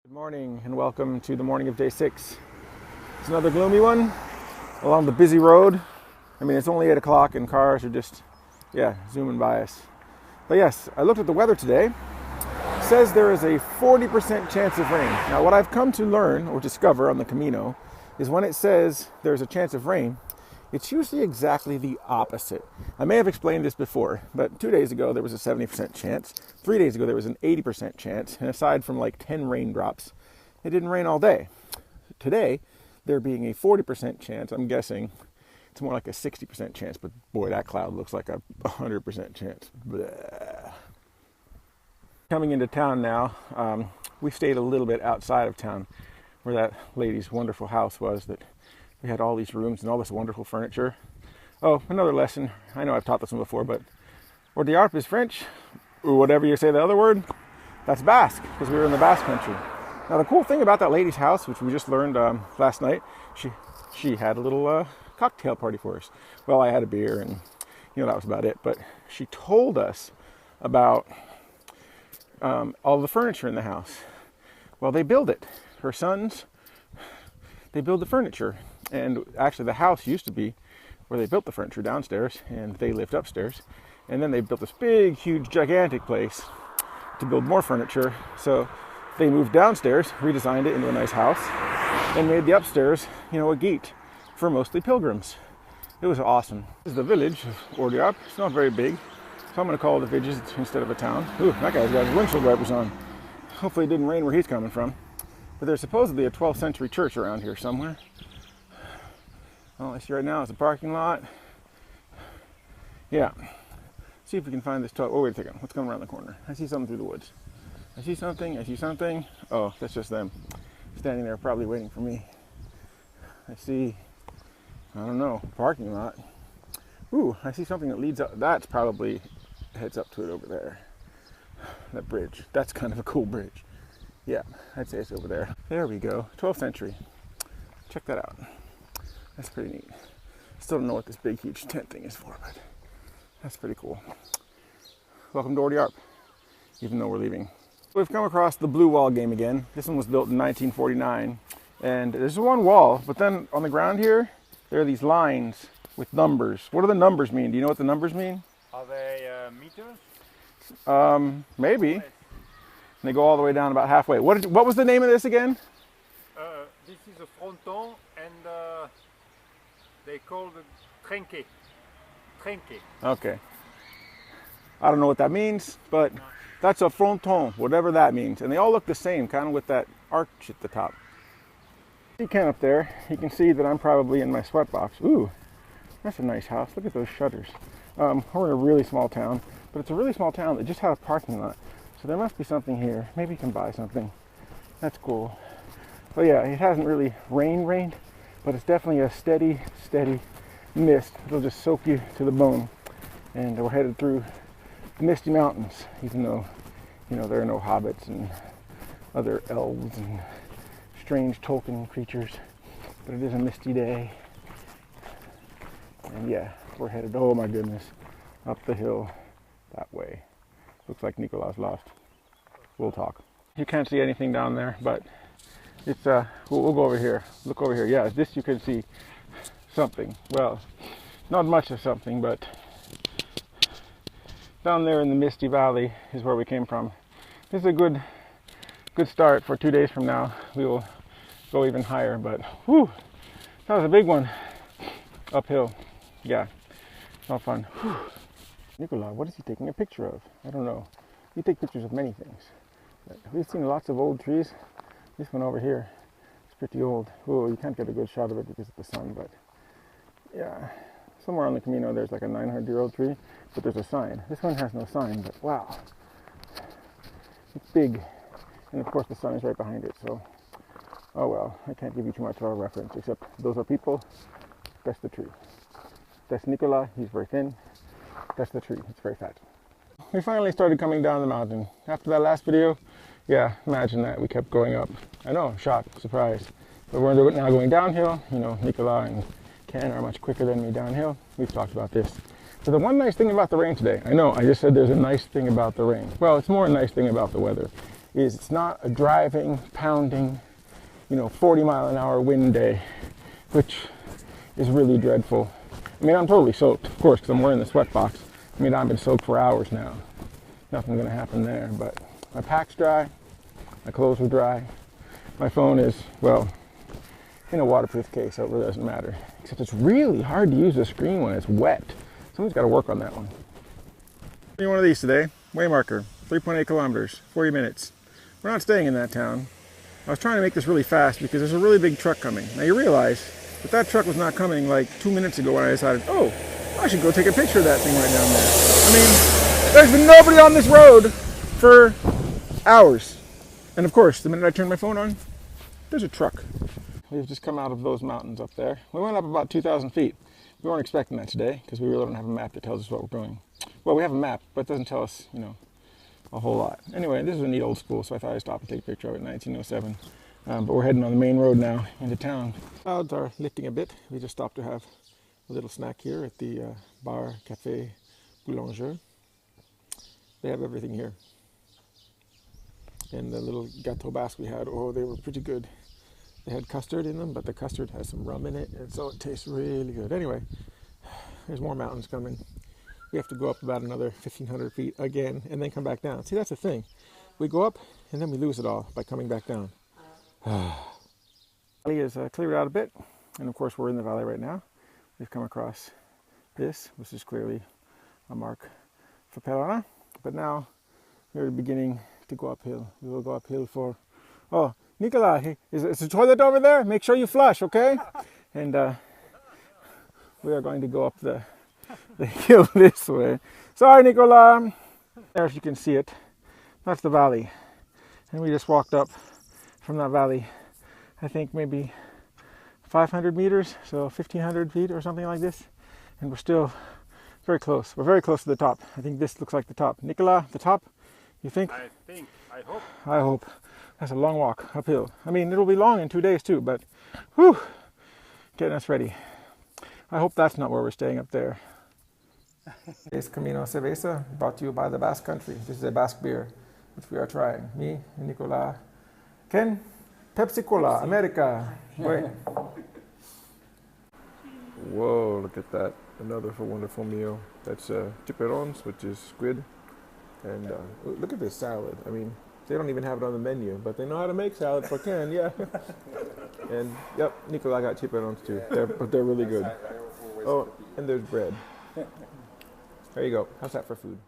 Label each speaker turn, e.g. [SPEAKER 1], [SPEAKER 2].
[SPEAKER 1] Good morning and welcome to the morning of day 6. It's another gloomy one along the busy road. I mean, it's only 8 o'clock and cars are just, zooming by us. But yes, I looked at the weather today. It says there is a 40% chance of rain. Now, what I've come to learn or discover on the Camino is when it says there's a chance of rain, it's usually exactly the opposite. I may have explained this before, but 2 days ago there was a 70% chance. 3 days ago there was an 80% chance. And aside from like 10 raindrops, it didn't rain all day. Today, there being a 40% chance, I'm guessing it's more like a 60% chance, but boy, that cloud looks like a 100% chance. Blah. Coming into town now, we stayed a little bit outside of town where that lady's wonderful house was that we had all these rooms and all this wonderful furniture. Oh, another lesson. I know I've taught this one before, but Ordiarp is French, or whatever you say the other word, that's Basque, because we were in the Basque country. Now, the cool thing about that lady's house, which we just learned last night, she had a little cocktail party for us. Well, I had a beer, and that was about it. But she told us about all the furniture in the house. Well, they build it. Her sons, they build the furniture. And actually, the house used to be where they built the furniture downstairs, and they lived upstairs. And then they built this big, huge, gigantic place to build more furniture. So they moved downstairs, redesigned it into a nice house, and made the upstairs, a gate for mostly pilgrims. It was awesome. This is the village of Ordiarp. It's not very big, so I'm going to call it a village instead of a town. Ooh, that guy's got his windshield wipers on. Hopefully it didn't rain where he's coming from. But there's supposedly a 12th century church around here somewhere. All I see right now is a parking lot. Yeah. See if we can find this toilet. Oh, wait a second. What's coming around the corner? I see something through the woods. I see something. Oh, that's just them standing there probably waiting for me. I see, I don't know, parking lot. Ooh, I see something that leads up. That's probably heads up to it over there. That bridge. That's kind of a cool bridge. Yeah, I'd say it's over there. There we go. 12th century. Check that out. That's pretty neat. Still don't know what this big, huge tent thing is for, but that's pretty cool. Welcome to Ordiarp, even though we're leaving. We've come across the blue wall game again. This one was built in 1949. And there's one wall, but then on the ground here, there are these lines with numbers. What do the numbers mean? Do you know what the numbers mean?
[SPEAKER 2] Are they meters?
[SPEAKER 1] Maybe. And they go all the way down about halfway. What was the name of this again?
[SPEAKER 2] This is a fronton, and they call it trenque. Trenque.
[SPEAKER 1] Okay. I don't know what that means, but that's a fronton, whatever that means. And they all look the same, kind of with that arch at the top. You can up there, you can see that I'm probably in my sweatbox. Ooh, that's a nice house. Look at those shutters. We're in a really small town, but it's a really small town that just had a parking lot. So there must be something here. Maybe you can buy something. That's cool. But yeah, it hasn't really rained, but it's definitely a steady mist. It'll just soak you to the bone. And we're headed through the misty mountains, even though, there are no hobbits and other elves and strange Tolkien creatures. But it is a misty day. And yeah, we're headed, oh my goodness, up the hill that way. Looks like Nicolas lost. We'll talk. You can't see anything down there, but it's we'll go over here. Look over here. Yeah, this you can see something. Well, not much of something, but down there in the misty valley is where we came from. This is a good start for 2 days from now. We will go even higher, but whew, that was a big one. Uphill. Yeah, it's all fun. Whew. Nicolas, what is he taking a picture of? I don't know. You take pictures of many things. We've seen lots of old trees. This one over here is pretty old. Oh, you can't get a good shot of it because of the sun, but yeah. Somewhere on the Camino there's like a 900-year-old tree, but there's a sign. This one has no sign, but wow. It's big. And of course the sun is right behind it, so oh well, I can't give you too much of a reference, except those are people, that's the tree. That's Nicolas, he's very thin. That's the tree, it's very fat. We finally started coming down the mountain. After that last video, yeah, imagine that, we kept going up. I know, shocked, surprised. But we're now going downhill. Nicolas and Ken are much quicker than me downhill. We've talked about this. So the one nice thing about the rain today, I know, I just said there's a nice thing about the rain. Well, it's more a nice thing about the weather. is it's not a driving, pounding, 40-mile-an-hour wind day, which is really dreadful. I mean, I'm totally soaked, of course, because I'm wearing the sweat box. I mean, I've been soaked for hours now. Nothing's going to happen there, but my pack's dry, my clothes are dry, my phone is, well, in a waterproof case, so it really doesn't matter. Except it's really hard to use the screen when it's wet. Someone's got to work on that one. One of these today, Waymarker, 3.8 kilometers, 40 minutes. We're not staying in that town. I was trying to make this really fast because there's a really big truck coming. Now you realize that that truck was not coming like 2 minutes ago when I decided, oh, I should go take a picture of that thing right down there. I mean, there's been nobody on this road for hours. And of course, the minute I turn my phone on, there's a truck. We've just come out of those mountains up there. We went up about 2,000 feet. We weren't expecting that today because we really don't have a map that tells us what we're doing. Well, we have a map, but it doesn't tell us, a whole lot. Anyway, this is a neat old school, so I thought I'd stop and take a picture of it in 1907. But we're heading on the main road now into town. Clouds are lifting a bit. We just stopped to have a little snack here at the Bar Café Boulanger. They have everything here. And the little gâteau basque we had, oh, they were pretty good. They had custard in them, but the custard has some rum in it, and so it tastes really good. Anyway, there's more mountains coming. We have to go up about another 1,500 feet again, and then come back down. See, that's the thing. We go up, and then we lose it all by coming back down. The valley is cleared out a bit, and of course we're in the valley right now. We've come across this, which is clearly a mark for Perana, but now we're beginning to go uphill. We will go uphill for... Oh, Nicola, is the toilet over there? Make sure you flush, okay? And we are going to go up the hill this way. Sorry, Nicola. There, if you can see it, that's the valley. And we just walked up from that valley, I think maybe 500 meters, so 1,500 feet or something like this. And we're still very close. We're very close to the top. I think this looks like the top. Nicola, the top, you think?
[SPEAKER 2] I hope.
[SPEAKER 1] I hope. That's a long walk uphill. I mean, it'll be long in 2 days too, but whew, getting us ready. I hope that's not where we're staying up there. It's Camino Cerveza, brought to you by the Basque Country. This is a Basque beer, which we are trying. Me and Nicola. Ken, Pepsi Cola, America. Wait. Whoa, look at that. Another wonderful meal. That's tiperons, which is squid. And look at this salad. I mean, they don't even have it on the menu, but they know how to make salad for Ken, yeah. And, yep, Nicola got tiperons too. They're really good. Oh, and there's bread. There you go. How's that for food?